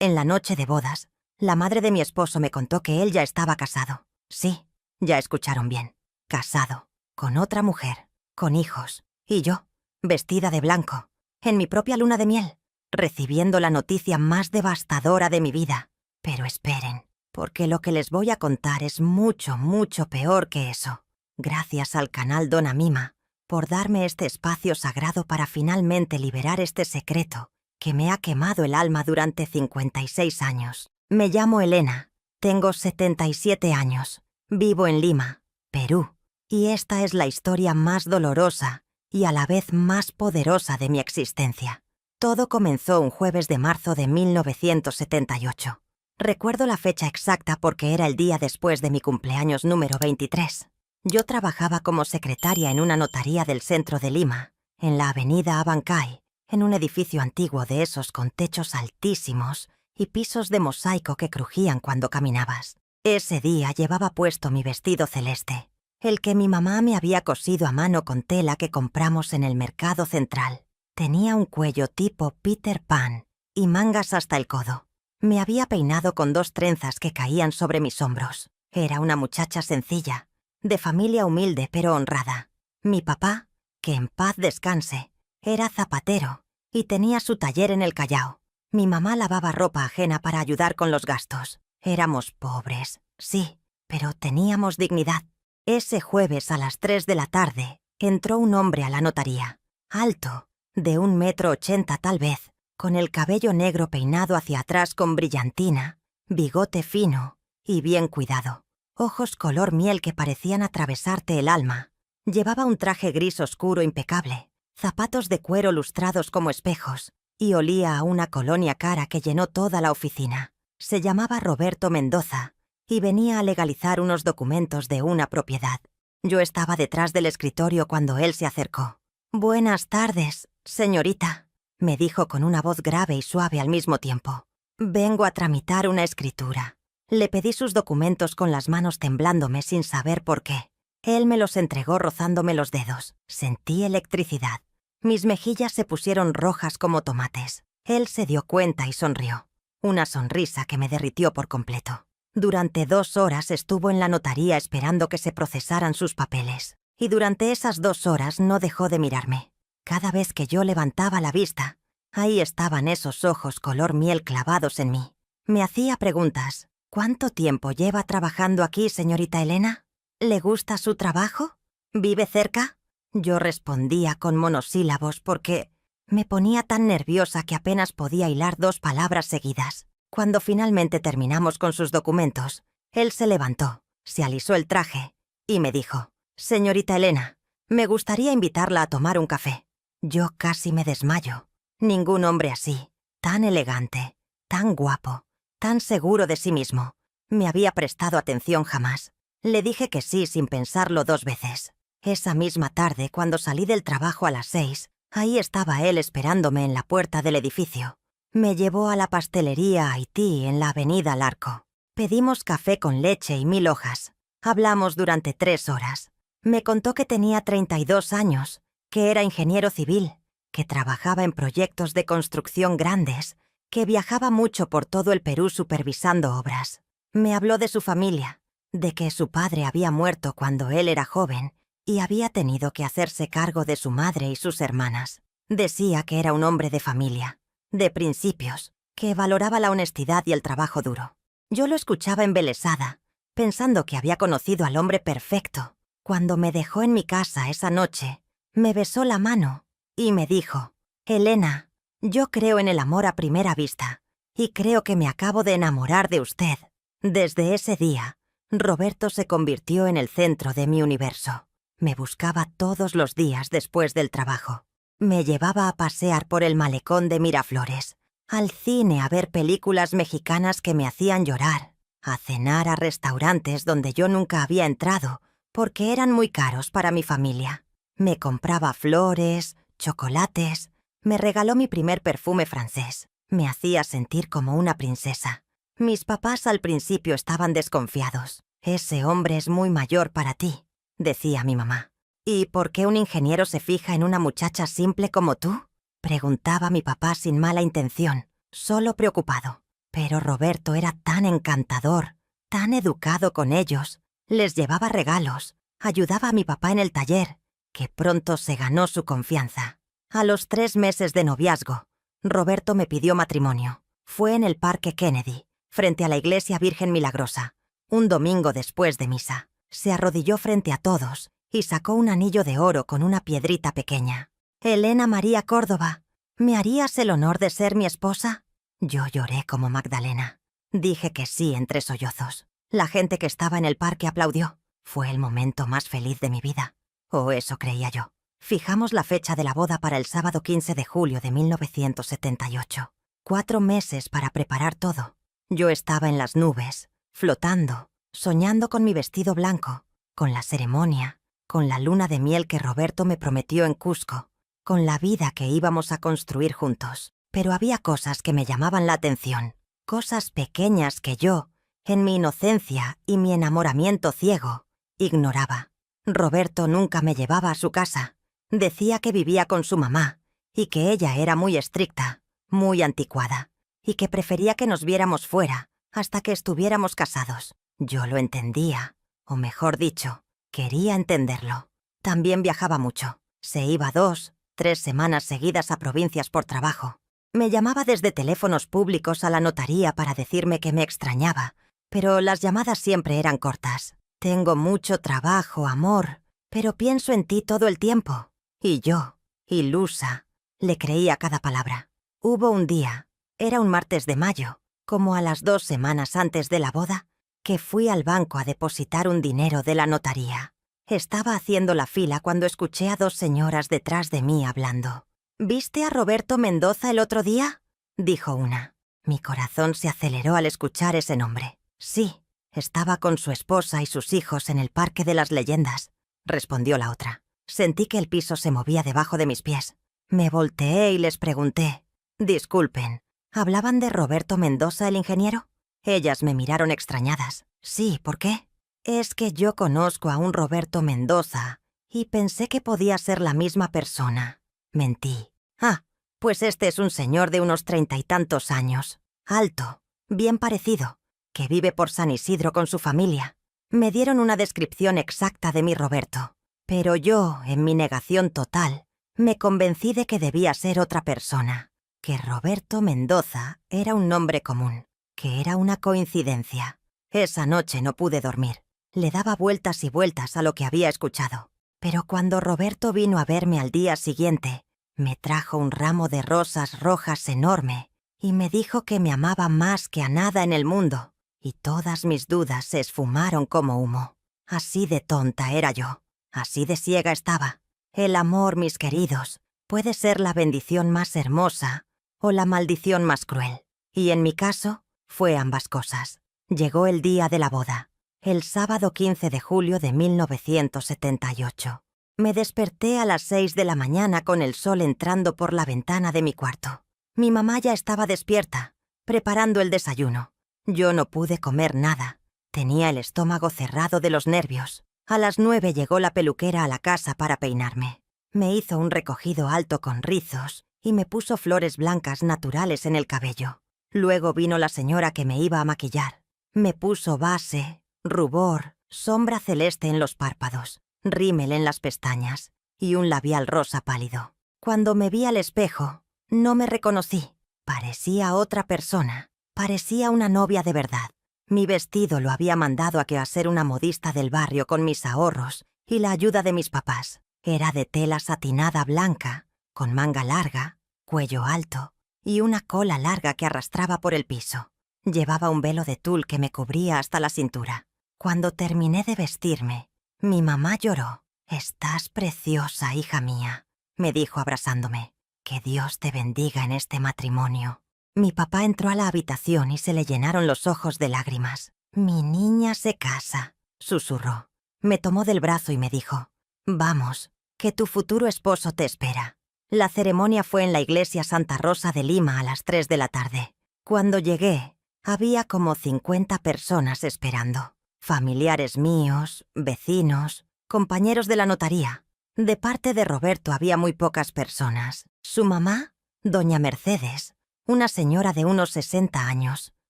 En la noche de bodas, la madre de mi esposo me contó que él ya estaba casado. Sí, ya escucharon bien. Casado, con otra mujer, con hijos. Y yo, vestida de blanco, en mi propia luna de miel, recibiendo la noticia más devastadora de mi vida. Pero esperen, porque lo que les voy a contar es mucho, mucho peor que eso. Gracias al canal Dona Mima por darme este espacio sagrado para finalmente liberar este secreto que me ha quemado el alma durante 56 años. Me llamo Elena, tengo 77 años, vivo en Lima, Perú, y esta es la historia más dolorosa y a la vez más poderosa de mi existencia. Todo comenzó un jueves de marzo de 1978. Recuerdo la fecha exacta porque era el día después de mi cumpleaños número 23. Yo trabajaba como secretaria en una notaría del centro de Lima, en la avenida Abancay, en un edificio antiguo de esos con techos altísimos y pisos de mosaico que crujían cuando caminabas. Ese día llevaba puesto mi vestido celeste, el que mi mamá me había cosido a mano con tela que compramos en el mercado central. Tenía un cuello tipo Peter Pan y mangas hasta el codo. Me había peinado con 2 trenzas que caían sobre mis hombros. Era una muchacha sencilla, de familia humilde pero honrada. Mi papá, que en paz descanse, era zapatero y tenía su taller en el Callao. Mi mamá lavaba ropa ajena para ayudar con los gastos. Éramos pobres, sí, pero teníamos dignidad. Ese jueves a las 3 de la tarde entró un hombre a la notaría, alto, de 1,80 m tal vez, con el cabello negro peinado hacia atrás con brillantina, bigote fino y bien cuidado. Ojos color miel que parecían atravesarte el alma. Llevaba un traje gris oscuro impecable, zapatos de cuero lustrados como espejos, y olía a una colonia cara que llenó toda la oficina. Se llamaba Roberto Mendoza, y venía a legalizar unos documentos de una propiedad. Yo estaba detrás del escritorio cuando él se acercó. «Buenas tardes, señorita», me dijo con una voz grave y suave al mismo tiempo. «Vengo a tramitar una escritura». Le pedí sus documentos con las manos temblándome sin saber por qué. Él me los entregó rozándome los dedos. Sentí electricidad. Mis mejillas se pusieron rojas como tomates. Él se dio cuenta y sonrió. Una sonrisa que me derritió por completo. Durante 2 horas estuvo en la notaría esperando que se procesaran sus papeles. Y durante esas 2 horas no dejó de mirarme. Cada vez que yo levantaba la vista, ahí estaban esos ojos color miel clavados en mí. Me hacía preguntas. «¿Cuánto tiempo lleva trabajando aquí, señorita Elena? ¿Le gusta su trabajo? ¿Vive cerca?» Yo respondía con monosílabos porque me ponía tan nerviosa que apenas podía hilar 2 palabras seguidas. Cuando finalmente terminamos con sus documentos, él se levantó, se alisó el traje y me dijo: «Señorita Elena, me gustaría invitarla a tomar un café». Yo casi me desmayo. Ningún hombre así, tan elegante, tan guapo, tan seguro de sí mismo, me había prestado atención jamás. Le dije que sí sin pensarlo 2 veces. Esa misma tarde, cuando salí del trabajo a las 6, ahí estaba él esperándome en la puerta del edificio. Me llevó a la pastelería Haití en la avenida Larco. Pedimos café con leche y 1000 hojas. Hablamos durante 3 horas. Me contó que tenía 32 años, que era ingeniero civil, que trabajaba en proyectos de construcción grandes, que viajaba mucho por todo el Perú supervisando obras. Me habló de su familia, de que su padre había muerto cuando él era joven y había tenido que hacerse cargo de su madre y sus hermanas. Decía que era un hombre de familia, de principios, que valoraba la honestidad y el trabajo duro. Yo lo escuchaba embelesada, pensando que había conocido al hombre perfecto. Cuando me dejó en mi casa esa noche, me besó la mano y me dijo: «Elena, yo creo en el amor a primera vista, y creo que me acabo de enamorar de usted». Desde ese día, Roberto se convirtió en el centro de mi universo. Me buscaba todos los días después del trabajo. Me llevaba a pasear por el malecón de Miraflores, al cine a ver películas mexicanas que me hacían llorar, a cenar a restaurantes donde yo nunca había entrado porque eran muy caros para mi familia. Me compraba flores, chocolates. Me regaló mi primer perfume francés. Me hacía sentir como una princesa. Mis papás al principio estaban desconfiados. «Ese hombre es muy mayor para ti», decía mi mamá. «¿Y por qué un ingeniero se fija en una muchacha simple como tú?», preguntaba mi papá sin mala intención, solo preocupado. Pero Roberto era tan encantador, tan educado con ellos, les llevaba regalos, ayudaba a mi papá en el taller, que pronto se ganó su confianza. A los 3 meses de noviazgo, Roberto me pidió matrimonio. Fue en el Parque Kennedy, frente a la Iglesia Virgen Milagrosa, un domingo después de misa. Se arrodilló frente a todos y sacó un anillo de oro con una piedrita pequeña. «Elena María Córdoba, ¿me harías el honor de ser mi esposa?» Yo lloré como Magdalena. Dije que sí entre sollozos. La gente que estaba en el parque aplaudió. Fue el momento más feliz de mi vida. O eso creía yo. Fijamos la fecha de la boda para el sábado 15 de julio de 1978. 4 meses para preparar todo. Yo estaba en las nubes, flotando, soñando con mi vestido blanco, con la ceremonia, con la luna de miel que Roberto me prometió en Cusco, con la vida que íbamos a construir juntos. Pero había cosas que me llamaban la atención, cosas pequeñas que yo, en mi inocencia y mi enamoramiento ciego, ignoraba. Roberto nunca me llevaba a su casa. Decía que vivía con su mamá y que ella era muy estricta, muy anticuada, y que prefería que nos viéramos fuera hasta que estuviéramos casados. Yo lo entendía, o mejor dicho, quería entenderlo. También viajaba mucho. Se iba 2, 3 semanas seguidas a provincias por trabajo. Me llamaba desde teléfonos públicos a la notaría para decirme que me extrañaba, pero las llamadas siempre eran cortas. «Tengo mucho trabajo, amor, pero pienso en ti todo el tiempo». Y yo, ilusa, le creía cada palabra. Hubo un día, era un martes de mayo, como a las 2 semanas antes de la boda, que fui al banco a depositar un dinero de la notaría. Estaba haciendo la fila cuando escuché a 2 señoras detrás de mí hablando. «¿Viste a Roberto Mendoza el otro día?», dijo una. Mi corazón se aceleró al escuchar ese nombre. «Sí, estaba con su esposa y sus hijos en el Parque de las Leyendas», respondió la otra. Sentí que el piso se movía debajo de mis pies. Me volteé y les pregunté. «Disculpen, ¿hablaban de Roberto Mendoza el ingeniero?». Ellas me miraron extrañadas. «Sí, ¿por qué?». «Es que yo conozco a un Roberto Mendoza y pensé que podía ser la misma persona». Mentí. «Ah, pues este es un señor de unos 30 y tantos años, alto, bien parecido, que vive por San Isidro con su familia». Me dieron una descripción exacta de mi Roberto. Pero yo, en mi negación total, me convencí de que debía ser otra persona, que Roberto Mendoza era un nombre común, que era una coincidencia. Esa noche no pude dormir. Le daba vueltas y vueltas a lo que había escuchado. Pero cuando Roberto vino a verme al día siguiente, me trajo un ramo de rosas rojas enorme y me dijo que me amaba más que a nada en el mundo, y todas mis dudas se esfumaron como humo. Así de tonta era yo. Así de ciega estaba. El amor, mis queridos, puede ser la bendición más hermosa o la maldición más cruel. Y en mi caso, fue ambas cosas. Llegó el día de la boda, el sábado 15 de julio de 1978. Me desperté a las 6 de la mañana con el sol entrando por la ventana de mi cuarto. Mi mamá ya estaba despierta, preparando el desayuno. Yo no pude comer nada. Tenía el estómago cerrado de los nervios. A las 9 llegó la peluquera a la casa para peinarme. Me hizo un recogido alto con rizos y me puso flores blancas naturales en el cabello. Luego vino la señora que me iba a maquillar. Me puso base, rubor, sombra celeste en los párpados, rímel en las pestañas y un labial rosa pálido. Cuando me vi al espejo, no me reconocí. Parecía otra persona. Parecía una novia de verdad. Mi vestido lo había mandado a que hacer una modista del barrio con mis ahorros y la ayuda de mis papás. Era de tela satinada blanca, con manga larga, cuello alto y una cola larga que arrastraba por el piso. Llevaba un velo de tul que me cubría hasta la cintura. Cuando terminé de vestirme, mi mamá lloró. «Estás preciosa, hija mía», me dijo abrazándome. «Que Dios te bendiga en este matrimonio». Mi papá entró a la habitación y se le llenaron los ojos de lágrimas. «Mi niña se casa», susurró. Me tomó del brazo y me dijo: «Vamos, que tu futuro esposo te espera». La ceremonia fue en la iglesia Santa Rosa de Lima a las 3 de la tarde. Cuando llegué, había como 50 personas esperando. Familiares míos, vecinos, compañeros de la notaría. De parte de Roberto había muy pocas personas. Su mamá, doña Mercedes, una señora de unos 60 años,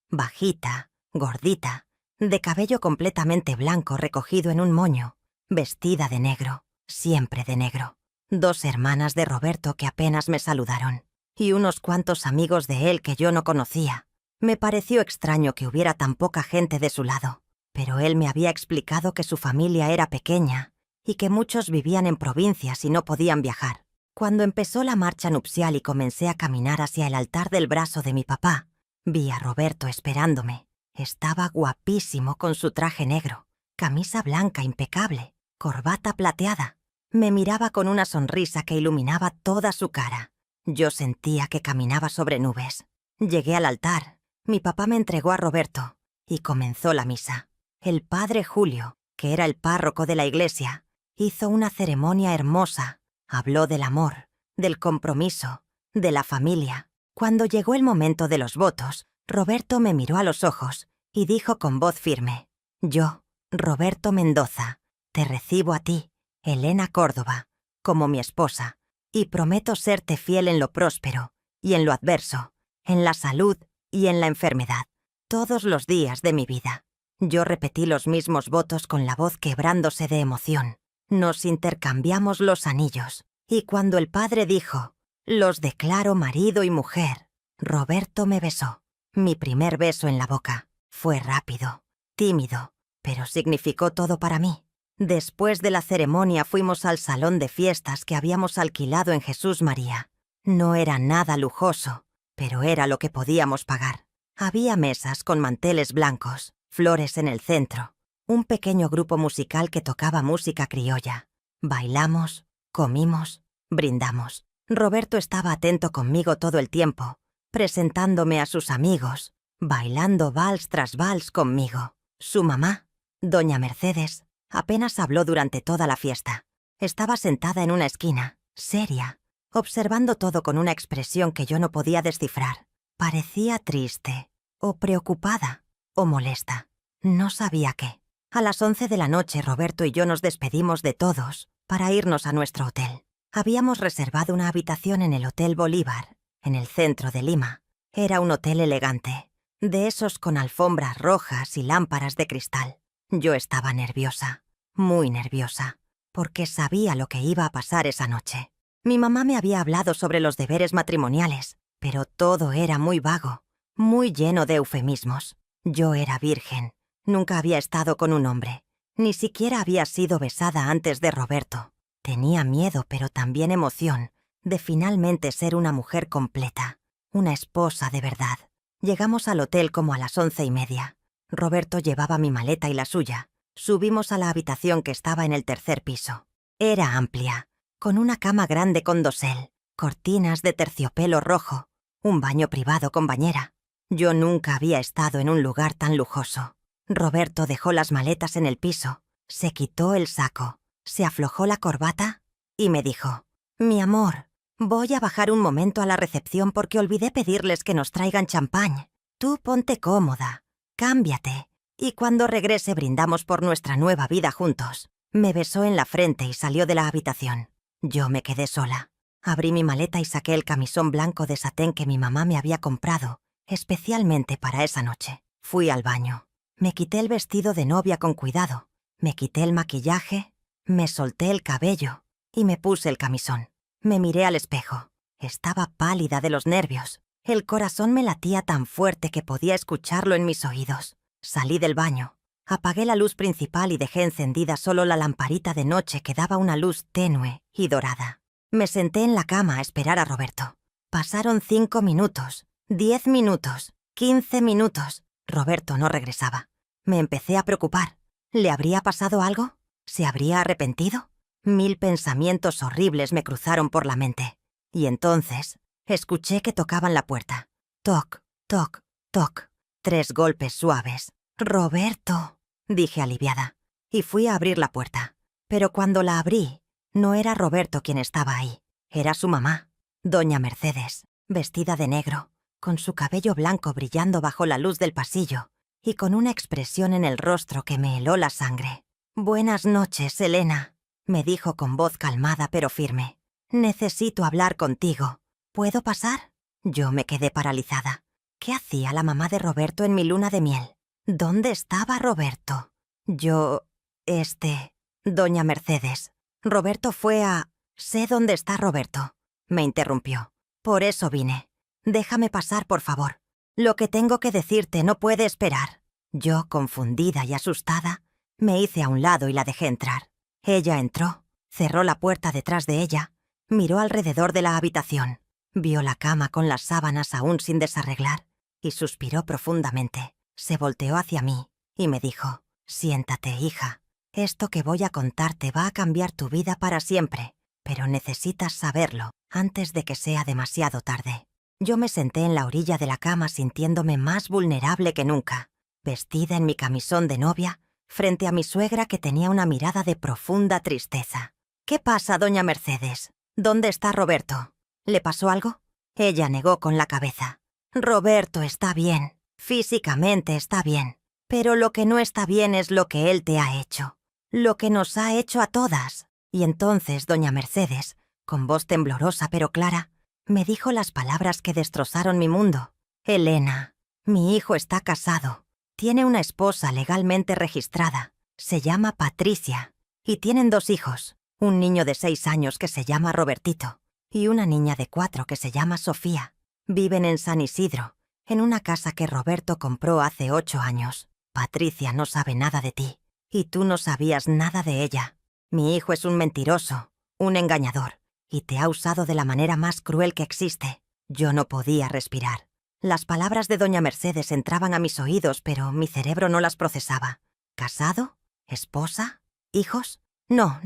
bajita, gordita, de cabello completamente blanco recogido en un moño, vestida de negro, siempre de negro. 2 hermanas de Roberto que apenas me saludaron, y unos cuantos amigos de él que yo no conocía. Me pareció extraño que hubiera tan poca gente de su lado, pero él me había explicado que su familia era pequeña y que muchos vivían en provincias y no podían viajar. Cuando empezó la marcha nupcial y comencé a caminar hacia el altar del brazo de mi papá, vi a Roberto esperándome. Estaba guapísimo con su traje negro, camisa blanca impecable, corbata plateada. Me miraba con una sonrisa que iluminaba toda su cara. Yo sentía que caminaba sobre nubes. Llegué al altar. Mi papá me entregó a Roberto y comenzó la misa. El padre Julio, que era el párroco de la iglesia, hizo una ceremonia hermosa. Habló del amor, del compromiso, de la familia. Cuando llegó el momento de los votos, Roberto me miró a los ojos y dijo con voz firme: «Yo, Roberto Mendoza, te recibo a ti, Elena Córdoba, como mi esposa, y prometo serte fiel en lo próspero y en lo adverso, en la salud y en la enfermedad, todos los días de mi vida». Yo repetí los mismos votos con la voz quebrándose de emoción. Nos intercambiamos los anillos, y cuando el padre dijo: «Los declaro marido y mujer», Roberto me besó. Mi primer beso en la boca. Fue rápido, tímido, pero significó todo para mí. Después de la ceremonia fuimos al salón de fiestas que habíamos alquilado en Jesús María. No era nada lujoso, pero era lo que podíamos pagar. Había mesas con manteles blancos, flores en el centro, un pequeño grupo musical que tocaba música criolla. Bailamos, comimos, brindamos. Roberto estaba atento conmigo todo el tiempo, presentándome a sus amigos, bailando vals tras vals conmigo. Su mamá, doña Mercedes, apenas habló durante toda la fiesta. Estaba sentada en una esquina, seria, observando todo con una expresión que yo no podía descifrar. Parecía triste, o preocupada, o molesta. No sabía qué. A las 11 de la noche Roberto y yo nos despedimos de todos para irnos a nuestro hotel. Habíamos reservado una habitación en el Hotel Bolívar, en el centro de Lima. Era un hotel elegante, de esos con alfombras rojas y lámparas de cristal. Yo estaba nerviosa, muy nerviosa, porque sabía lo que iba a pasar esa noche. Mi mamá me había hablado sobre los deberes matrimoniales, pero todo era muy vago, muy lleno de eufemismos. Yo era virgen, nunca había estado con un hombre, ni siquiera había sido besada antes de Roberto. Tenía miedo, pero también emoción, de finalmente ser una mujer completa, una esposa de verdad. Llegamos al hotel como a las 11:30. Roberto llevaba mi maleta y la suya. Subimos a la habitación que estaba en el 3er piso. Era amplia, con una cama grande con dosel, cortinas de terciopelo rojo, un baño privado con bañera. Yo nunca había estado en un lugar tan lujoso. Roberto dejó las maletas en el piso, se quitó el saco, se aflojó la corbata y me dijo: «Mi amor, voy a bajar un momento a la recepción porque olvidé pedirles que nos traigan champán. Tú ponte cómoda, cámbiate, y cuando regrese brindamos por nuestra nueva vida juntos». Me besó en la frente y salió de la habitación. Yo me quedé sola. Abrí mi maleta y saqué el camisón blanco de satén que mi mamá me había comprado, especialmente para esa noche. Fui al baño. Me quité el vestido de novia con cuidado. Me quité el maquillaje, me solté el cabello y me puse el camisón. Me miré al espejo. Estaba pálida de los nervios. El corazón me latía tan fuerte que podía escucharlo en mis oídos. Salí del baño. Apagué la luz principal y dejé encendida solo la lamparita de noche que daba una luz tenue y dorada. Me senté en la cama a esperar a Roberto. Pasaron 5 minutos, 10 minutos, 15 minutos. Roberto no regresaba. Me empecé a preocupar. ¿Le habría pasado algo? ¿Se habría arrepentido? 1000 pensamientos horribles me cruzaron por la mente. Y entonces escuché que tocaban la puerta. Toc, toc, toc. 3 golpes suaves. «Roberto», dije aliviada, y fui a abrir la puerta. Pero cuando la abrí, no era Roberto quien estaba ahí. Era su mamá, doña Mercedes, vestida de negro, con su cabello blanco brillando bajo la luz del pasillo y con una expresión en el rostro que me heló la sangre. «Buenas noches, Elena», me dijo con voz calmada pero firme. «Necesito hablar contigo. ¿Puedo pasar?» Yo me quedé paralizada. ¿Qué hacía la mamá de Roberto en mi luna de miel? ¿Dónde estaba Roberto? Doña Mercedes. Roberto fue a... Sé dónde está Roberto, me interrumpió. Por eso vine. Déjame pasar, por favor. Lo que tengo que decirte no puede esperar. Yo, confundida y asustada, me hice a un lado y la dejé entrar. Ella entró, cerró la puerta detrás de ella, miró alrededor de la habitación, vio la cama con las sábanas aún sin desarreglar y suspiró profundamente. Se volteó hacia mí y me dijo: «Siéntate, hija. Esto que voy a contarte va a cambiar tu vida para siempre, pero necesitas saberlo antes de que sea demasiado tarde». Yo me senté en la orilla de la cama sintiéndome más vulnerable que nunca, vestida en mi camisón de novia, frente a mi suegra que tenía una mirada de profunda tristeza. «¿Qué pasa, doña Mercedes? ¿Dónde está Roberto? ¿Le pasó algo?» Ella negó con la cabeza. «Roberto está bien, físicamente está bien, pero lo que no está bien es lo que él te ha hecho, lo que nos ha hecho a todas». Y entonces doña Mercedes, con voz temblorosa pero clara, me dijo las palabras que destrozaron mi mundo. «Elena, mi hijo está casado. Tiene una esposa legalmente registrada. Se llama Patricia. Y tienen 2 hijos. Un niño de 6 años que se llama Robertito. Y una niña de 4 que se llama Sofía. Viven en San Isidro, en una casa que Roberto compró hace 8 años. Patricia no sabe nada de ti. Y tú no sabías nada de ella. Mi hijo es un mentiroso, un engañador. Y te ha usado de la manera más cruel que existe». Yo no podía respirar. Las palabras de doña Mercedes entraban a mis oídos, pero mi cerebro no las procesaba. ¿Casado? ¿Esposa? ¿Hijos? No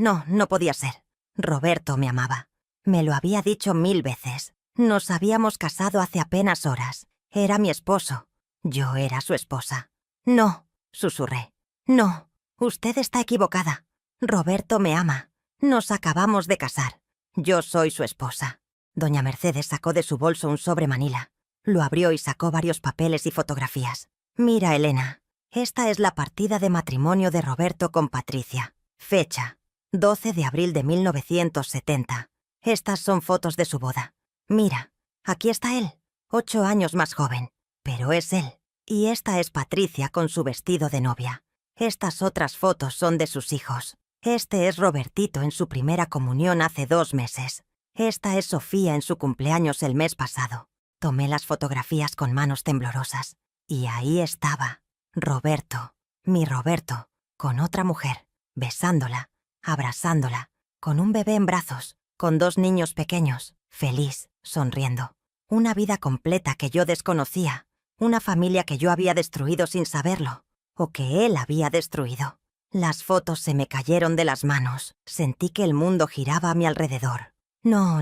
podía ser. Roberto me amaba. Me lo había dicho 1000 veces. Nos habíamos casado hace apenas horas. Era mi esposo. Yo era su esposa. «No», susurré. «No, usted está equivocada. Roberto me ama. Nos acabamos de casar. Yo soy su esposa». Doña Mercedes sacó de su bolso un sobre manila. Lo abrió y sacó varios papeles y fotografías. «Mira, Elena, esta es la partida de matrimonio de Roberto con Patricia. Fecha: 12 de abril de 1970. Estas son fotos de su boda. Mira, aquí está él, 8 años más joven, pero es él. Y esta es Patricia con su vestido de novia. Estas otras fotos son de sus hijos. Este es Robertito en su primera comunión hace 2 meses. Esta es Sofía en su cumpleaños el mes pasado». Tomé las fotografías con manos temblorosas. Y ahí estaba, Roberto, mi Roberto, con otra mujer, besándola, abrazándola, con un bebé en brazos, con 2 niños pequeños, feliz, sonriendo. Una vida completa que yo desconocía, una familia que yo había destruido sin saberlo, o que él había destruido. Las fotos se me cayeron de las manos. Sentí que el mundo giraba a mi alrededor. No,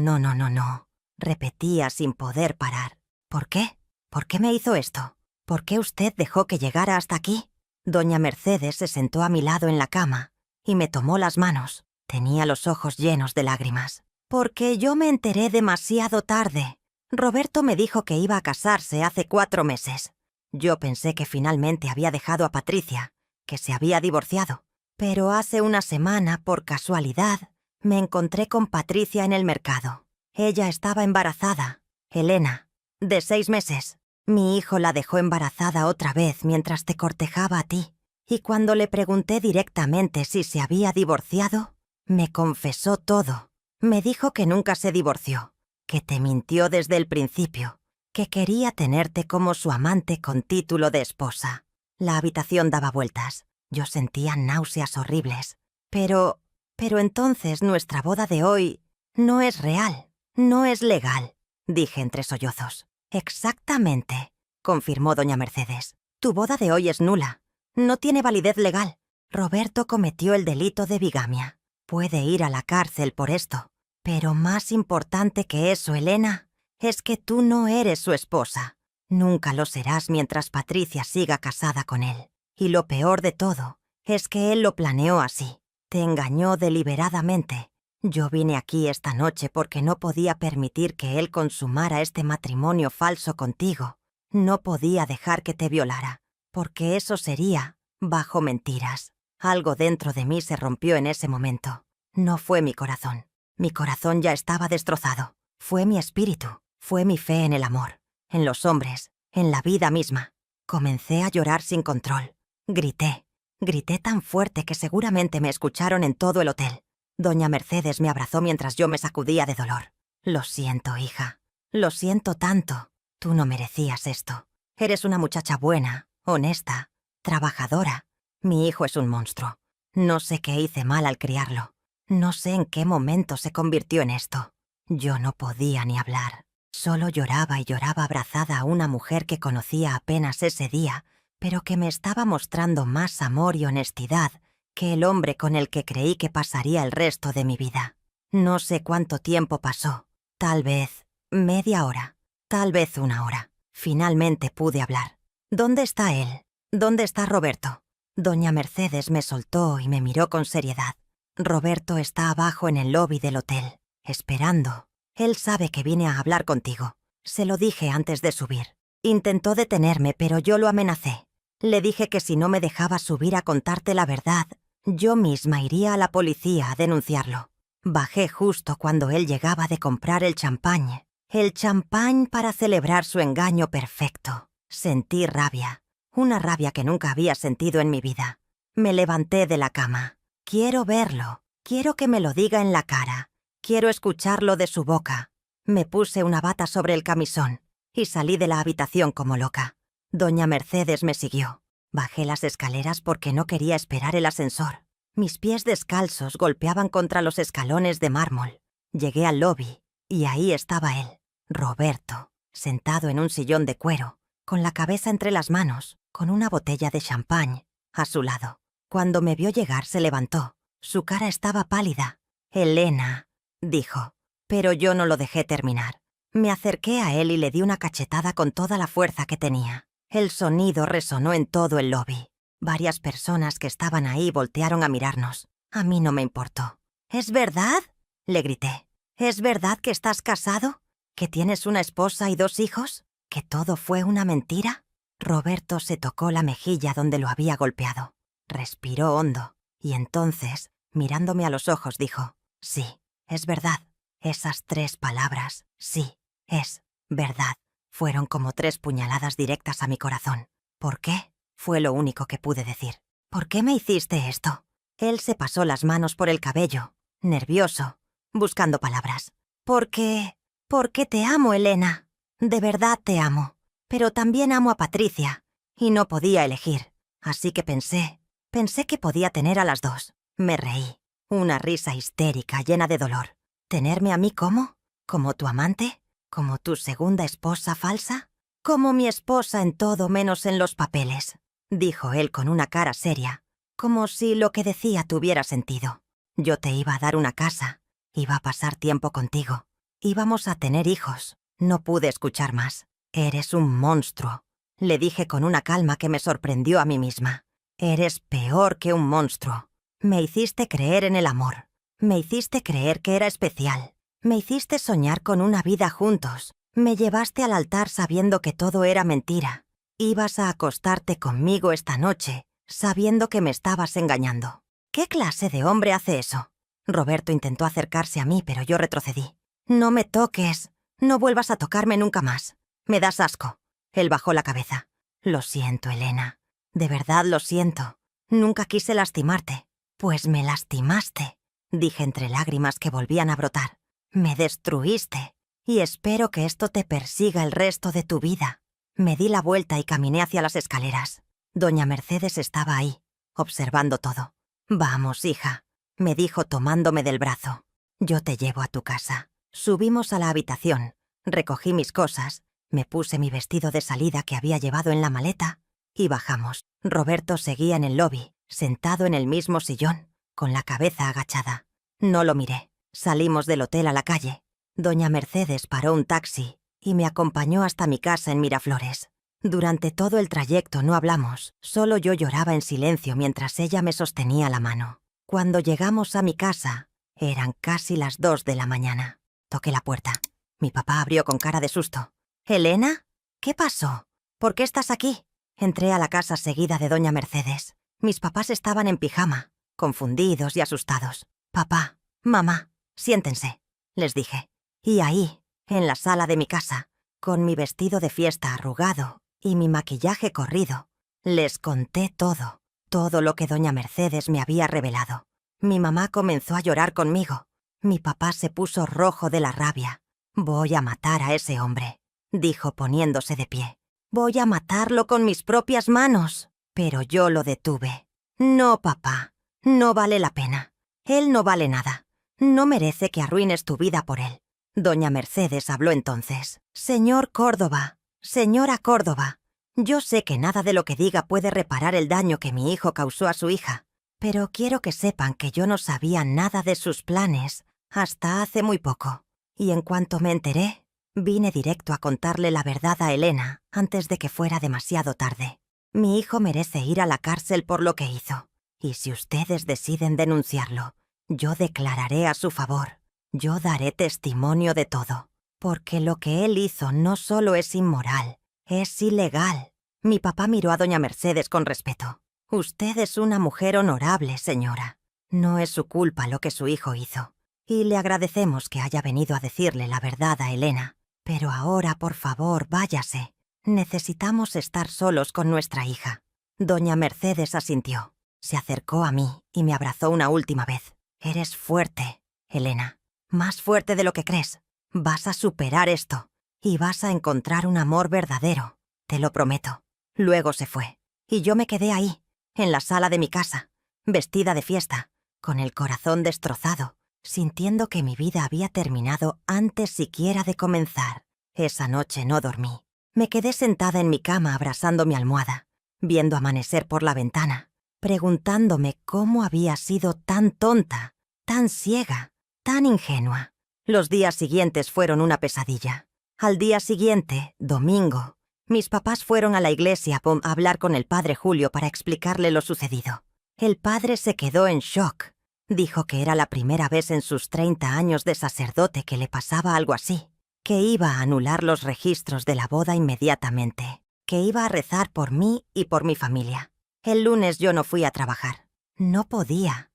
repetía sin poder parar. «¿Por qué? ¿Por qué me hizo esto? ¿Por qué usted dejó que llegara hasta aquí?» Doña Mercedes se sentó a mi lado en la cama y me tomó las manos. Tenía los ojos llenos de lágrimas. «Porque yo me enteré demasiado tarde. Roberto me dijo que iba a casarse hace 4 meses. Yo pensé que finalmente había dejado a Patricia, que se había divorciado. Pero hace una semana, por casualidad, me encontré con Patricia en el mercado. Ella estaba embarazada, Elena, de 6 meses. Mi hijo la dejó embarazada otra vez mientras te cortejaba a ti. Y cuando le pregunté directamente si se había divorciado, me confesó todo. Me dijo que nunca se divorció, que te mintió desde el principio, que quería tenerte como su amante con título de esposa». La habitación daba vueltas. Yo sentía náuseas horribles. Pero entonces nuestra boda de hoy no es real, no es legal», dije entre sollozos. «Exactamente», confirmó doña Mercedes. «Tu boda de hoy es nula. No tiene validez legal. Roberto cometió el delito de bigamia. Puede ir a la cárcel por esto. Pero más importante que eso, Elena, es que tú no eres su esposa. Nunca lo serás mientras Patricia siga casada con él. Y lo peor de todo es que él lo planeó así. Te engañó deliberadamente. Yo vine aquí esta noche porque no podía permitir que él consumara este matrimonio falso contigo. No podía dejar que te violara, porque eso sería bajo mentiras. Algo dentro de mí se rompió en ese momento. No fue mi corazón. Mi corazón ya estaba destrozado. Fue mi espíritu. Fue mi fe en el amor, en los hombres, en la vida misma. Comencé a llorar sin control. Grité tan fuerte que seguramente me escucharon en todo el hotel. Doña Mercedes me abrazó mientras yo me sacudía de dolor. Lo siento, hija. Lo siento tanto. Tú no merecías esto. Eres una muchacha buena, honesta, trabajadora. Mi hijo es un monstruo. No sé qué hice mal al criarlo. No sé en qué momento se convirtió en esto. Yo no podía ni hablar. Solo lloraba y lloraba abrazada a una mujer que conocía apenas ese día, pero que me estaba mostrando más amor y honestidad que el hombre con el que creí que pasaría el resto de mi vida. No sé cuánto tiempo pasó. Tal vez media hora. Tal vez una hora. Finalmente pude hablar. ¿Dónde está él? ¿Dónde está Roberto? Doña Mercedes me soltó y me miró con seriedad. Roberto está abajo en el lobby del hotel, esperando. Él sabe que vine a hablar contigo. Se lo dije antes de subir. Intentó detenerme, pero yo lo amenacé. Le dije que si no me dejaba subir a contarte la verdad, yo misma iría a la policía a denunciarlo. Bajé justo cuando él llegaba de comprar el champán. El champán para celebrar su engaño perfecto. Sentí rabia. Una rabia que nunca había sentido en mi vida. Me levanté de la cama. Quiero verlo. Quiero que me lo diga en la cara. Quiero escucharlo de su boca. Me puse una bata sobre el camisón y salí de la habitación como loca. Doña Mercedes me siguió. Bajé las escaleras porque no quería esperar el ascensor. Mis pies descalzos golpeaban contra los escalones de mármol. Llegué al lobby y ahí estaba él, Roberto, sentado en un sillón de cuero, con la cabeza entre las manos, con una botella de champán a su lado. Cuando me vio llegar se levantó. Su cara estaba pálida. «Elena», dijo, pero yo no lo dejé terminar. Me acerqué a él y le di una cachetada con toda la fuerza que tenía. El sonido resonó en todo el lobby. Varias personas que estaban ahí voltearon a mirarnos. A mí no me importó. «¿Es verdad?», le grité. «¿Es verdad que estás casado? ¿Que tienes una esposa y 2 hijos? ¿Que todo fue una mentira?». Roberto se tocó la mejilla donde lo había golpeado. Respiró hondo y entonces, mirándome a los ojos, dijo: «Sí, es verdad». Esas 3 palabras, «sí, es verdad», fueron como 3 puñaladas directas a mi corazón. «¿Por qué?», fue lo único que pude decir. «¿Por qué me hiciste esto?». Él se pasó las manos por el cabello, nervioso, buscando palabras. «Porque te amo, Elena. De verdad te amo. Pero también amo a Patricia. Y no podía elegir. Así que pensé que podía tener a las 2. Me reí. Una risa histérica, llena de dolor. ¿Tenerme a mí cómo? ¿Como tu amante? ¿Como tu segunda esposa falsa? «Como mi esposa en todo menos en los papeles», dijo él con una cara seria, como si lo que decía tuviera sentido. «Yo te iba a dar una casa. Iba a pasar tiempo contigo. Íbamos a tener hijos». No pude escuchar más. «Eres un monstruo», le dije con una calma que me sorprendió a mí misma. «Eres peor que un monstruo. Me hiciste creer en el amor. Me hiciste creer que era especial. Me hiciste soñar con una vida juntos. Me llevaste al altar sabiendo que todo era mentira. Ibas a acostarte conmigo esta noche, sabiendo que me estabas engañando. ¿Qué clase de hombre hace eso?». Roberto intentó acercarse a mí, pero yo retrocedí. «No me toques. No vuelvas a tocarme nunca más. Me das asco». Él bajó la cabeza. «Lo siento, Elena. De verdad lo siento. Nunca quise lastimarte». «Pues me lastimaste», dije entre lágrimas que volvían a brotar. «Me destruiste. Y espero que esto te persiga el resto de tu vida». Me di la vuelta y caminé hacia las escaleras. Doña Mercedes estaba ahí, observando todo. «Vamos, hija», me dijo tomándome del brazo. «Yo te llevo a tu casa». Subimos a la habitación, recogí mis cosas, me puse mi vestido de salida que había llevado en la maleta y bajamos. Roberto seguía en el lobby, sentado en el mismo sillón, con la cabeza agachada. No lo miré. Salimos del hotel a la calle. Doña Mercedes paró un taxi y me acompañó hasta mi casa en Miraflores. Durante todo el trayecto no hablamos, solo yo lloraba en silencio mientras ella me sostenía la mano. Cuando llegamos a mi casa, eran casi las 2 de la mañana. Toqué la puerta. Mi papá abrió con cara de susto. «¿Elena? ¿Qué pasó? ¿Por qué estás aquí?». Entré a la casa seguida de doña Mercedes. Mis papás estaban en pijama, confundidos y asustados. «Papá, mamá, siéntense», les dije. Y ahí, en la sala de mi casa, con mi vestido de fiesta arrugado y mi maquillaje corrido. Les conté todo, todo lo que doña Mercedes me había revelado. Mi mamá comenzó a llorar conmigo. Mi papá se puso rojo de la rabia. «Voy a matar a ese hombre», dijo poniéndose de pie. «Voy a matarlo con mis propias manos». Pero yo lo detuve. «No, papá, no vale la pena. Él no vale nada. No merece que arruines tu vida por él». Doña Mercedes habló entonces. «Señor Córdoba, señora Córdoba, yo sé que nada de lo que diga puede reparar el daño que mi hijo causó a su hija, pero quiero que sepan que yo no sabía nada de sus planes hasta hace muy poco. Y en cuanto me enteré, vine directo a contarle la verdad a Elena antes de que fuera demasiado tarde. Mi hijo merece ir a la cárcel por lo que hizo, y si ustedes deciden denunciarlo, yo declararé a su favor. Yo daré testimonio de todo, porque lo que él hizo no solo es inmoral, es ilegal». Mi papá miró a doña Mercedes con respeto. «Usted es una mujer honorable, señora. No es su culpa lo que su hijo hizo, y le agradecemos que haya venido a decirle la verdad a Elena. Pero ahora, por favor, váyase. Necesitamos estar solos con nuestra hija». Doña Mercedes asintió. Se acercó a mí y me abrazó una última vez. «Eres fuerte, Elena. Más fuerte de lo que crees. Vas a superar esto y vas a encontrar un amor verdadero. Te lo prometo». Luego se fue, y yo me quedé ahí, en la sala de mi casa, vestida de fiesta, con el corazón destrozado, sintiendo que mi vida había terminado antes siquiera de comenzar. Esa noche no dormí. Me quedé sentada en mi cama abrazando mi almohada, viendo amanecer por la ventana, preguntándome cómo había sido tan tonta, tan ciega, tan ingenua. Los días siguientes fueron una pesadilla. Al día siguiente, domingo, mis papás fueron a la iglesia a hablar con el padre Julio para explicarle lo sucedido. El padre se quedó en shock. Dijo que era la primera vez en sus 30 años de sacerdote que le pasaba algo así, que iba a anular los registros de la boda inmediatamente, que iba a rezar por mí y por mi familia. El lunes yo no fui a trabajar. No podía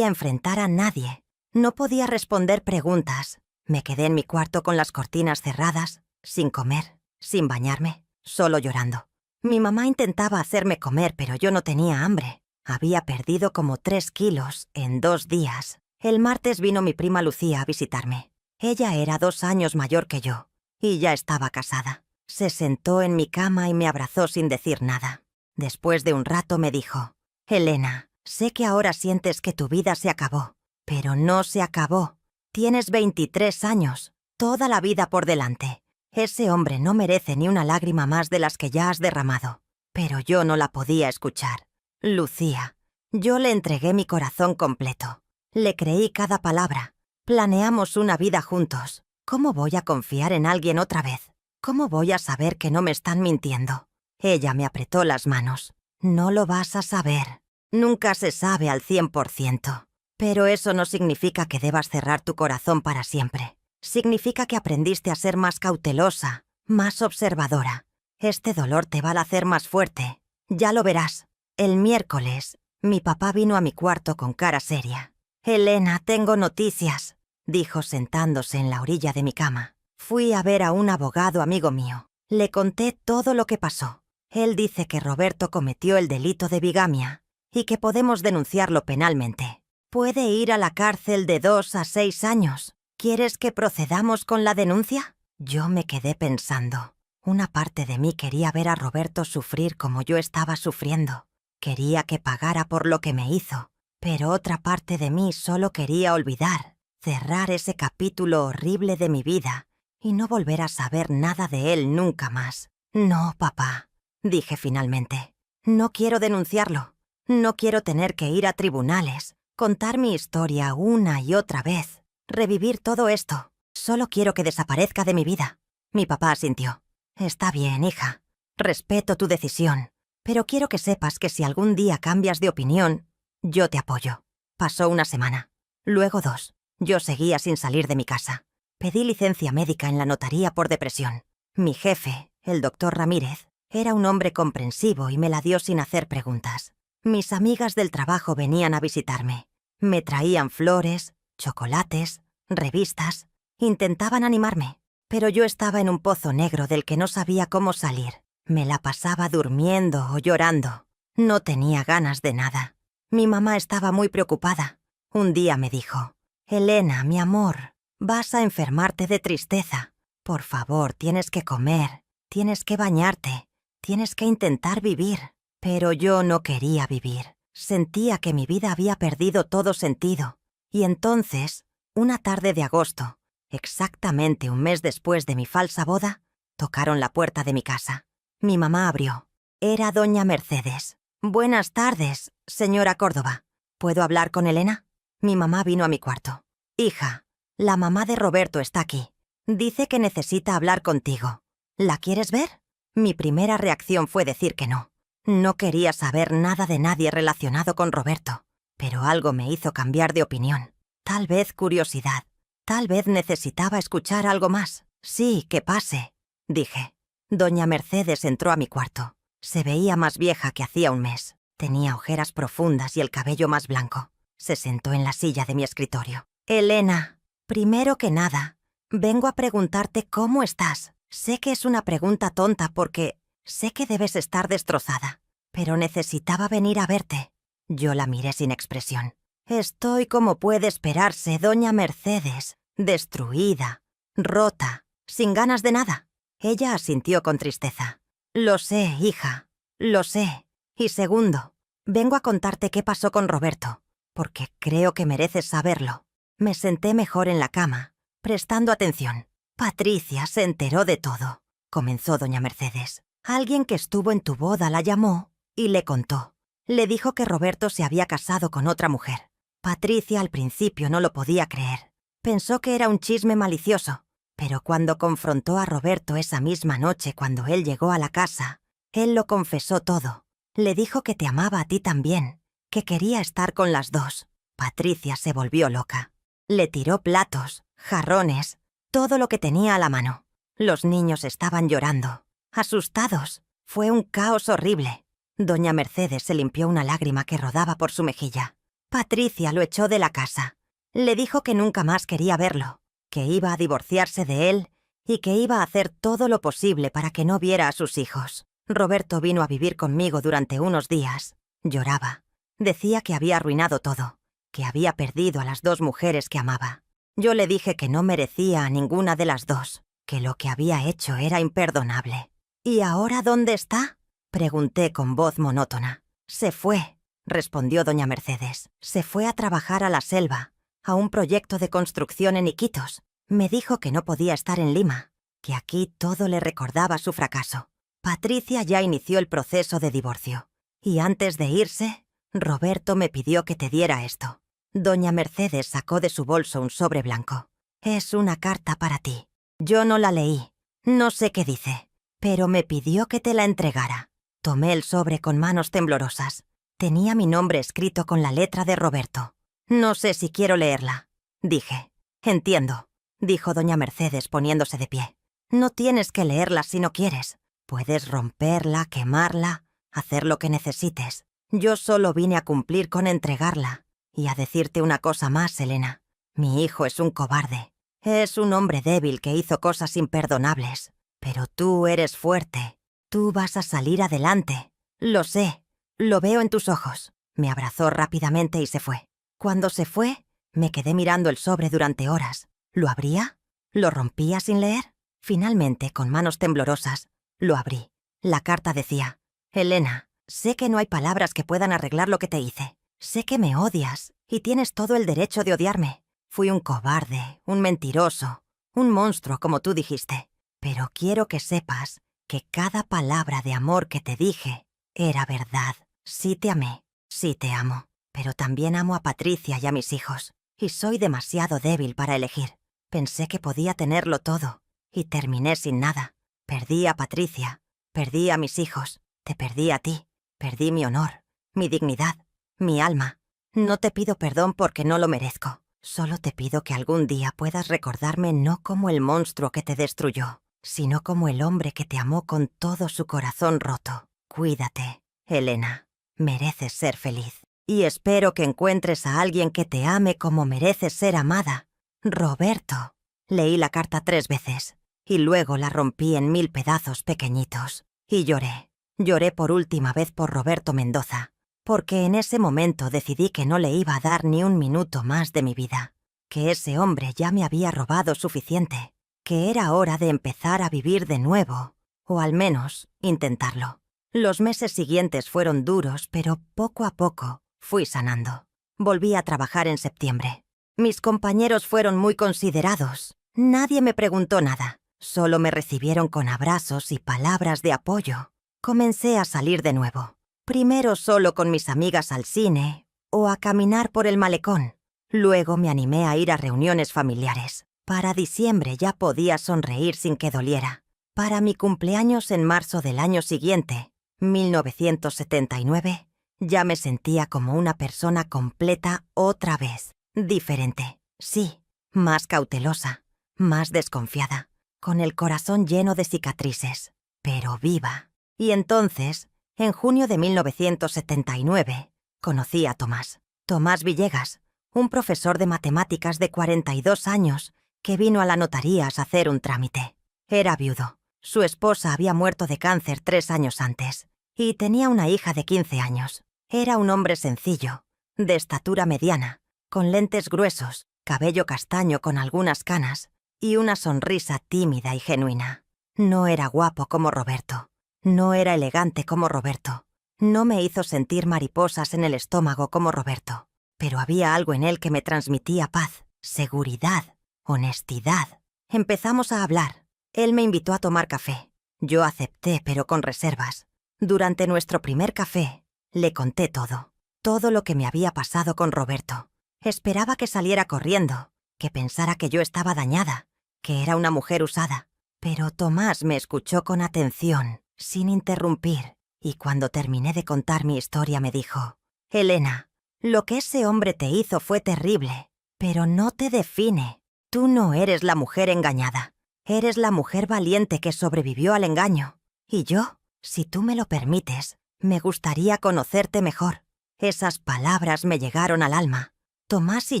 enfrentar a nadie. No podía responder preguntas. Me quedé en mi cuarto con las cortinas cerradas, sin comer, sin bañarme, solo llorando. Mi mamá intentaba hacerme comer, pero yo no tenía hambre. Había perdido como 3 kilos en 2 días. El martes vino mi prima Lucía a visitarme. Ella era 2 años mayor que yo, y ya estaba casada. Se sentó en mi cama y me abrazó sin decir nada. Después de un rato me dijo: «Elena, sé que ahora sientes que tu vida se acabó, pero no se acabó. Tienes 23 años, toda la vida por delante. Ese hombre no merece ni una lágrima más de las que ya has derramado». Pero yo no la podía escuchar. Lucía, yo le entregué mi corazón completo. Le creí cada palabra. Planeamos una vida juntos. ¿Cómo voy a confiar en alguien otra vez? ¿Cómo voy a saber que no me están mintiendo? Ella me apretó las manos. «No lo vas a saber. Nunca se sabe al 100%. Pero eso no significa que debas cerrar tu corazón para siempre. Significa que aprendiste a ser más cautelosa, más observadora. Este dolor te va a hacer más fuerte. Ya lo verás». El miércoles, mi papá vino a mi cuarto con cara seria. «Elena, tengo noticias», dijo sentándose en la orilla de mi cama. «Fui a ver a un abogado amigo mío. Le conté todo lo que pasó. Él dice que Roberto cometió el delito de bigamia y que podemos denunciarlo penalmente. Puede ir a la cárcel de 2 a 6 años. ¿Quieres que procedamos con la denuncia?» Yo me quedé pensando. Una parte de mí quería ver a Roberto sufrir como yo estaba sufriendo. Quería que pagara por lo que me hizo, pero otra parte de mí solo quería olvidar, cerrar ese capítulo horrible de mi vida y no volver a saber nada de él nunca más. «No, papá», dije finalmente. «No quiero denunciarlo. No quiero tener que ir a tribunales, contar mi historia una y otra vez, revivir todo esto. Solo quiero que desaparezca de mi vida». Mi papá asintió. «Está bien, hija. Respeto tu decisión. Pero quiero que sepas que si algún día cambias de opinión, yo te apoyo». Pasó una semana, luego 2. Yo seguía sin salir de mi casa. Pedí licencia médica en la notaría por depresión. Mi jefe, el doctor Ramírez, era un hombre comprensivo y me la dio sin hacer preguntas. Mis amigas del trabajo venían a visitarme. Me traían flores, chocolates, revistas. Intentaban animarme. pero yo estaba en un pozo negro del que no sabía cómo salir. Me la pasaba durmiendo o llorando. No tenía ganas de nada. Mi mamá estaba muy preocupada. Un día me dijo: «Elena, mi amor, vas a enfermarte de tristeza. Por favor, tienes que comer, tienes que bañarte, tienes que intentar vivir». Pero yo no quería vivir. Sentía que mi vida había perdido todo sentido. Y entonces, una tarde de agosto, exactamente un mes después de mi falsa boda, tocaron la puerta de mi casa. Mi mamá abrió. Era doña Mercedes. «Buenas tardes, señora Córdoba. ¿Puedo hablar con Elena?» Mi mamá vino a mi cuarto. «Hija, la mamá de Roberto está aquí. Dice que necesita hablar contigo. ¿La quieres ver?» Mi primera reacción fue decir que no. No quería saber nada de nadie relacionado con Roberto, pero algo me hizo cambiar de opinión. Tal vez curiosidad. Tal vez necesitaba escuchar algo más. «Sí, que pase», dije. Doña Mercedes entró a mi cuarto. Se veía más vieja que hacía un mes. Tenía ojeras profundas y el cabello más blanco. Se sentó en la silla de mi escritorio. «Elena, primero que nada, vengo a preguntarte cómo estás. Sé que es una pregunta tonta porque sé que debes estar destrozada, pero necesitaba venir a verte». Yo la miré sin expresión. «Estoy como puede esperarse, doña Mercedes, destruida, rota, sin ganas de nada». Ella asintió con tristeza. «Lo sé, hija, lo sé. Y segundo, vengo a contarte qué pasó con Roberto, porque creo que mereces saberlo». Me senté mejor en la cama, prestando atención. «Patricia se enteró de todo», comenzó doña Mercedes. «Alguien que estuvo en tu boda la llamó y le contó. Le dijo que Roberto se había casado con otra mujer. Patricia al principio no lo podía creer. Pensó que era un chisme malicioso, pero cuando confrontó a Roberto esa misma noche cuando él llegó a la casa, él lo confesó todo. Le dijo que te amaba a ti también, que quería estar con las dos». Patricia se volvió loca. Le tiró platos, jarrones, todo lo que tenía a la mano. Los niños estaban llorando, asustados. Fue un caos horrible. Doña Mercedes se limpió una lágrima que rodaba por su mejilla. Patricia lo echó de la casa. Le dijo que nunca más quería verlo, que iba a divorciarse de él y que iba a hacer todo lo posible para que no viera a sus hijos. Roberto vino a vivir conmigo durante unos días. Lloraba. Decía que había arruinado todo, que había perdido a las dos mujeres que amaba. Yo le dije que no merecía a ninguna de las dos, que lo que había hecho era imperdonable. «¿Y ahora dónde está?», pregunté con voz monótona. «Se fue», respondió doña Mercedes. «Se fue a trabajar a la selva, a un proyecto de construcción en Iquitos. Me dijo que no podía estar en Lima, que aquí todo le recordaba su fracaso. Patricia ya inició el proceso de divorcio. Y antes de irse, Roberto me pidió que te diera esto». Doña Mercedes sacó de su bolso un sobre blanco. «Es una carta para ti. Yo no la leí. No sé qué dice, pero me pidió que te la entregara». Tomé el sobre con manos temblorosas. Tenía mi nombre escrito con la letra de Roberto. «No sé si quiero leerla», dije. «Entiendo», dijo doña Mercedes poniéndose de pie. «No tienes que leerla si no quieres. Puedes romperla, quemarla, hacer lo que necesites. Yo solo vine a cumplir con entregarla. Y a decirte una cosa más, Elena. Mi hijo es un cobarde. Es un hombre débil que hizo cosas imperdonables. Pero tú eres fuerte. Tú vas a salir adelante. Lo sé. Lo veo en tus ojos». Me abrazó rápidamente y se fue. Cuando se fue, me quedé mirando el sobre durante horas. ¿Lo abría? ¿Lo rompía sin leer? Finalmente, con manos temblorosas, lo abrí. La carta decía: «Elena, sé que no hay palabras que puedan arreglar lo que te hice. Sé que me odias y tienes todo el derecho de odiarme. Fui un cobarde, un mentiroso, un monstruo como tú dijiste. Pero quiero que sepas que cada palabra de amor que te dije era verdad. Sí te amé, sí te amo, pero también amo a Patricia y a mis hijos. Y soy demasiado débil para elegir. Pensé que podía tenerlo todo y terminé sin nada. Perdí a Patricia, perdí a mis hijos, te perdí a ti, perdí mi honor, mi dignidad, mi alma. No te pido perdón porque no lo merezco. Solo te pido que algún día puedas recordarme no como el monstruo que te destruyó, sino como el hombre que te amó con todo su corazón roto. Cuídate, Elena. Mereces ser feliz. Y espero que encuentres a alguien que te ame como mereces ser amada. Roberto». Leí la carta 3 veces. y luego la rompí en 1000 pedazos pequeñitos. Y lloré. Lloré por última vez por Roberto Mendoza, porque en ese momento decidí que no le iba a dar ni un minuto más de mi vida, que ese hombre ya me había robado suficiente, que era hora de empezar a vivir de nuevo, o al menos intentarlo. Los meses siguientes fueron duros, pero poco a poco fui sanando. Volví a trabajar en septiembre. Mis compañeros fueron muy considerados. Nadie me preguntó nada. Solo me recibieron con abrazos y palabras de apoyo. Comencé a salir de nuevo. Primero solo con mis amigas al cine o a caminar por el malecón. Luego me animé a ir a reuniones familiares. Para diciembre ya podía sonreír sin que doliera. Para mi cumpleaños en marzo del año siguiente, 1979, ya me sentía como una persona completa otra vez. Diferente, sí, más cautelosa, más desconfiada, con el corazón lleno de cicatrices, pero viva. Y entonces, en junio de 1979, conocí a Tomás. Tomás Villegas, un profesor de matemáticas de 42 años que vino a la notaría a hacer un trámite. Era viudo. Su esposa había muerto de cáncer 3 años antes y tenía una hija de 15 años. Era un hombre sencillo, de estatura mediana, con lentes gruesos, cabello castaño con algunas canas y una sonrisa tímida y genuina. No era guapo como Roberto. No era elegante como Roberto. No me hizo sentir mariposas en el estómago como Roberto. Pero había algo en él que me transmitía paz, seguridad, honestidad. Empezamos a hablar. Él me invitó a tomar café. Yo acepté, pero con reservas. Durante nuestro primer café, le conté todo lo que me había pasado con Roberto. Esperaba que saliera corriendo, que pensara que yo estaba dañada, que era una mujer usada. Pero Tomás me escuchó con atención, sin interrumpir, y cuando terminé de contar mi historia me dijo: «Elena, lo que ese hombre te hizo fue terrible, pero no te define. Tú no eres la mujer engañada. Eres la mujer valiente que sobrevivió al engaño. Y yo, si tú me lo permites, me gustaría conocerte mejor». Esas palabras me llegaron al alma. Tomás y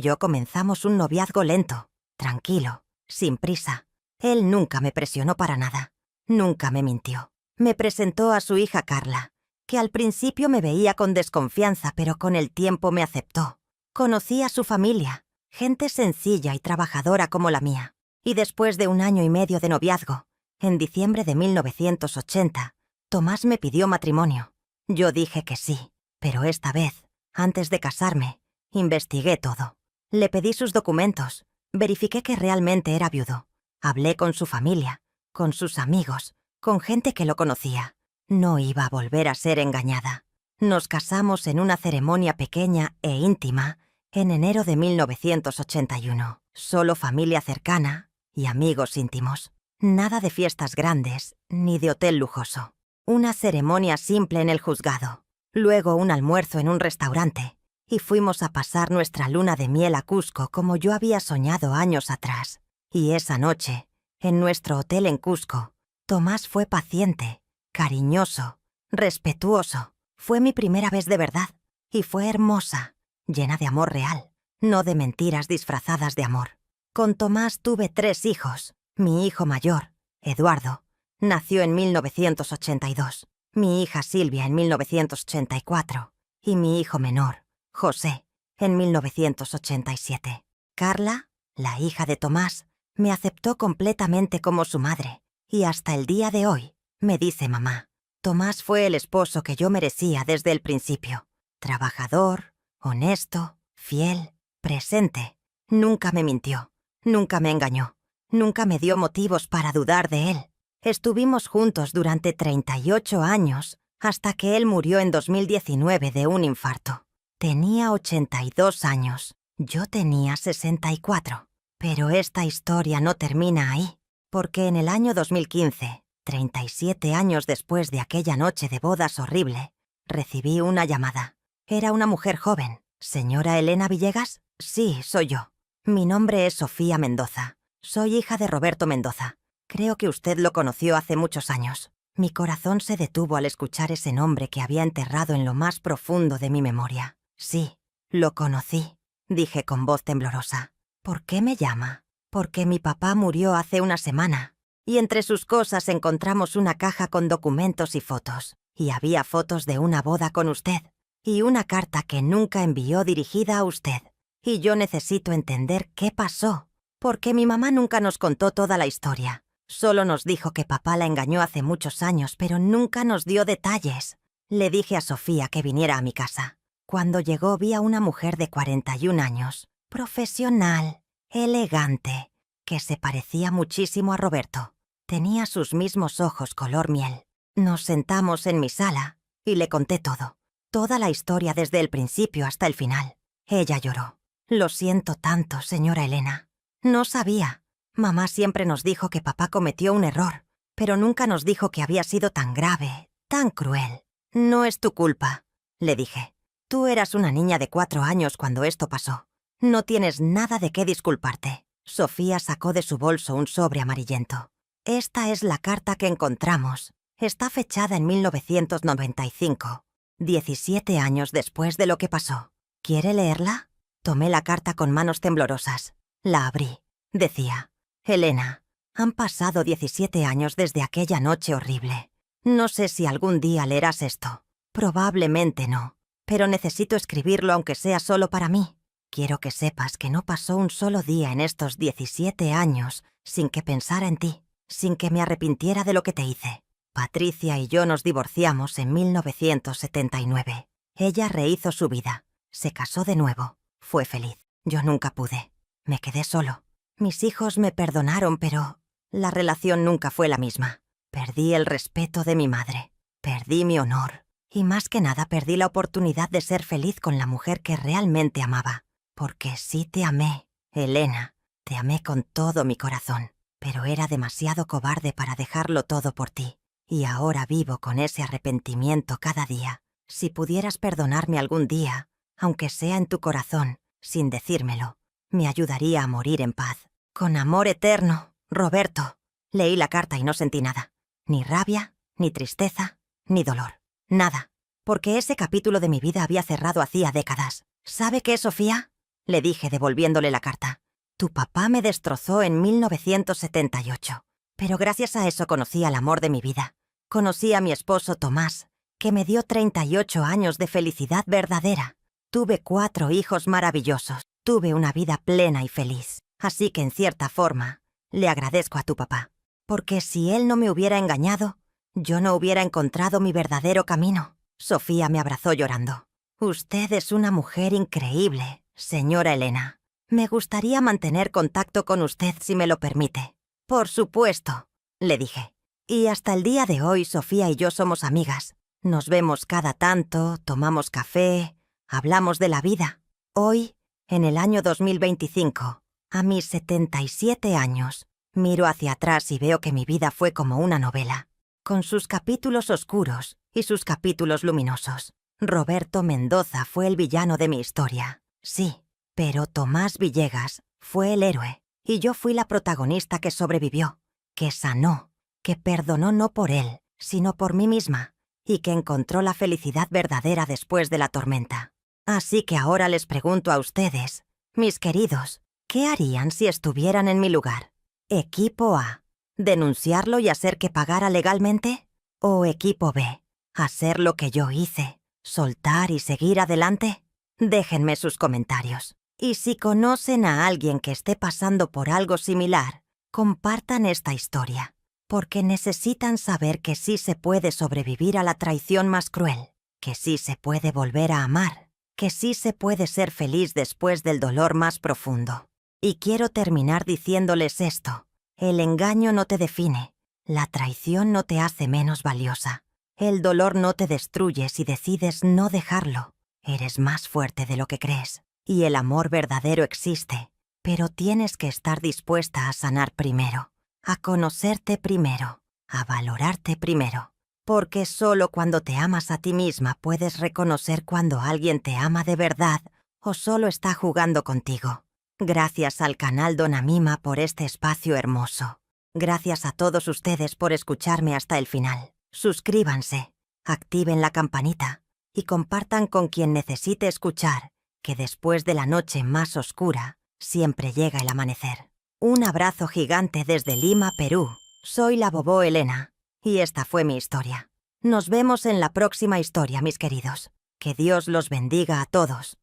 yo comenzamos un noviazgo lento, tranquilo, sin prisa. Él nunca me presionó para nada. Nunca me mintió. Me presentó a su hija Carla, que al principio me veía con desconfianza, pero con el tiempo me aceptó. Conocí a su familia, gente sencilla y trabajadora como la mía. Y después de 1 año y medio de noviazgo, en diciembre de 1980, Tomás me pidió matrimonio. Yo dije que sí, pero esta vez, antes de casarme, investigué todo. Le pedí sus documentos, verifiqué que realmente era viudo. Hablé con su familia, con sus amigos, con gente que lo conocía. No iba a volver a ser engañada. Nos casamos en una ceremonia pequeña e íntima en enero de 1981. Solo familia cercana y amigos íntimos. Nada de fiestas grandes, ni de hotel lujoso. Una ceremonia simple en el juzgado. Luego un almuerzo en un restaurante. Y fuimos a pasar nuestra luna de miel a Cusco como yo había soñado años atrás. Y esa noche, en nuestro hotel en Cusco, Tomás fue paciente, cariñoso, respetuoso. Fue mi primera vez de verdad. Y fue hermosa, llena de amor real, no de mentiras disfrazadas de amor. Con Tomás tuve 3 hijos. Mi hijo mayor, Eduardo, nació en 1982. Mi hija Silvia en 1984. Y mi hijo menor, José, en 1987. Carla, la hija de Tomás, me aceptó completamente como su madre. Y hasta el día de hoy, me dice mamá. Tomás fue el esposo que yo merecía desde el principio. Trabajador, honesto, fiel, presente. Nunca me mintió, nunca me engañó, nunca me dio motivos para dudar de él. Estuvimos juntos durante 38 años, hasta que él murió en 2019 de un infarto. Tenía 82 años, yo tenía 64. Pero esta historia no termina ahí, porque en el año 2015, 37 años después de aquella noche de bodas horrible, recibí una llamada. Era una mujer joven. ¿Señora Elena Villegas? Sí, soy yo. Mi nombre es Sofía Mendoza. Soy hija de Roberto Mendoza. Creo que usted lo conoció hace muchos años. Mi corazón se detuvo al escuchar ese nombre que había enterrado en lo más profundo de mi memoria. Sí, lo conocí, dije con voz temblorosa. ¿Por qué me llama? Porque mi papá murió hace una semana. y entre sus cosas encontramos una caja con documentos y fotos. Y había fotos de una boda con usted, y una carta que nunca envió dirigida a usted. Y yo necesito entender qué pasó, porque mi mamá nunca nos contó toda la historia. Solo nos dijo que papá la engañó hace muchos años, pero nunca nos dio detalles. Le dije a Sofía que viniera a mi casa. Cuando llegó vi a una mujer de 41 años, profesional, elegante, que se parecía muchísimo a Roberto. Tenía sus mismos ojos color miel. Nos sentamos en mi sala y le conté todo. Toda la historia desde el principio hasta el final. Ella lloró. Lo siento tanto, señora Elena. No sabía. Mamá siempre nos dijo que papá cometió un error, pero nunca nos dijo que había sido tan grave, tan cruel. No es tu culpa, le dije. Tú eras una niña de 4 años cuando esto pasó. No tienes nada de qué disculparte. Sofía sacó de su bolso un sobre amarillento. Esta es la carta que encontramos. Está fechada en 1995, 17 años después de lo que pasó. ¿Quiere leerla? Tomé la carta con manos temblorosas. La abrí. Decía: Elena, han pasado 17 años desde aquella noche horrible. No sé si algún día leerás esto. Probablemente no. Pero necesito escribirlo aunque sea solo para mí. Quiero que sepas que no pasó un solo día en estos 17 años sin que pensara en ti, sin que me arrepintiera de lo que te hice. Patricia y yo nos divorciamos en 1979. Ella rehizo su vida. Se casó de nuevo. Fue feliz. Yo nunca pude. Me quedé solo. Mis hijos me perdonaron, pero la relación nunca fue la misma. Perdí el respeto de mi madre. Perdí mi honor. Y más que nada perdí la oportunidad de ser feliz con la mujer que realmente amaba. Porque sí te amé, Elena. Te amé con todo mi corazón. Pero era demasiado cobarde para dejarlo todo por ti. Y ahora vivo con ese arrepentimiento cada día. Si pudieras perdonarme algún día, aunque sea en tu corazón, sin decírmelo, me ayudaría a morir en paz. Con amor eterno, Roberto. Leí la carta y no sentí nada. Ni rabia, ni tristeza, ni dolor. Nada. Porque ese capítulo de mi vida había cerrado hacía décadas. ¿Sabe qué, Sofía? Le dije devolviéndole la carta. Tu papá me destrozó en 1978. Pero gracias a eso conocí al amor de mi vida. Conocí a mi esposo Tomás, que me dio 38 años de felicidad verdadera. Tuve 4 hijos maravillosos. Tuve una vida plena y feliz. Así que, en cierta forma, le agradezco a tu papá. Porque si él no me hubiera engañado, yo no hubiera encontrado mi verdadero camino. Sofía me abrazó llorando. Usted es una mujer increíble, señora Elena. Me gustaría mantener contacto con usted si me lo permite. Por supuesto, le dije. Y hasta el día de hoy Sofía y yo somos amigas. Nos vemos cada tanto, tomamos café, hablamos de la vida. Hoy, en el año 2025, a mis 77 años, miro hacia atrás y veo que mi vida fue como una novela, con sus capítulos oscuros y sus capítulos luminosos. Roberto Mendoza fue el villano de mi historia, sí, pero Tomás Villegas fue el héroe, y yo fui la protagonista que sobrevivió, que sanó, que perdonó no por él, sino por mí misma, y que encontró la felicidad verdadera después de la tormenta. Así que ahora les pregunto a ustedes, mis queridos, ¿qué harían si estuvieran en mi lugar? Equipo A, ¿denunciarlo y hacer que pagara legalmente? ¿O equipo B, hacer lo que yo hice, soltar y seguir adelante? Déjenme sus comentarios. Y si conocen a alguien que esté pasando por algo similar, compartan esta historia, porque necesitan saber que sí se puede sobrevivir a la traición más cruel, que sí se puede volver a amar, que sí se puede ser feliz después del dolor más profundo. Y quiero terminar diciéndoles esto: el engaño no te define, la traición no te hace menos valiosa, el dolor no te destruye si decides no dejarlo. Eres más fuerte de lo que crees, y el amor verdadero existe, pero tienes que estar dispuesta a sanar primero, a conocerte primero, a valorarte primero, porque solo cuando te amas a ti misma puedes reconocer cuando alguien te ama de verdad o solo está jugando contigo. Gracias al canal Dona Mima por este espacio hermoso. Gracias a todos ustedes por escucharme hasta el final. Suscríbanse, activen la campanita y compartan con quien necesite escuchar que después de la noche más oscura siempre llega el amanecer. Un abrazo gigante desde Lima, Perú. Soy la Bobó Elena, y esta fue mi historia. Nos vemos en la próxima historia, mis queridos. Que Dios los bendiga a todos.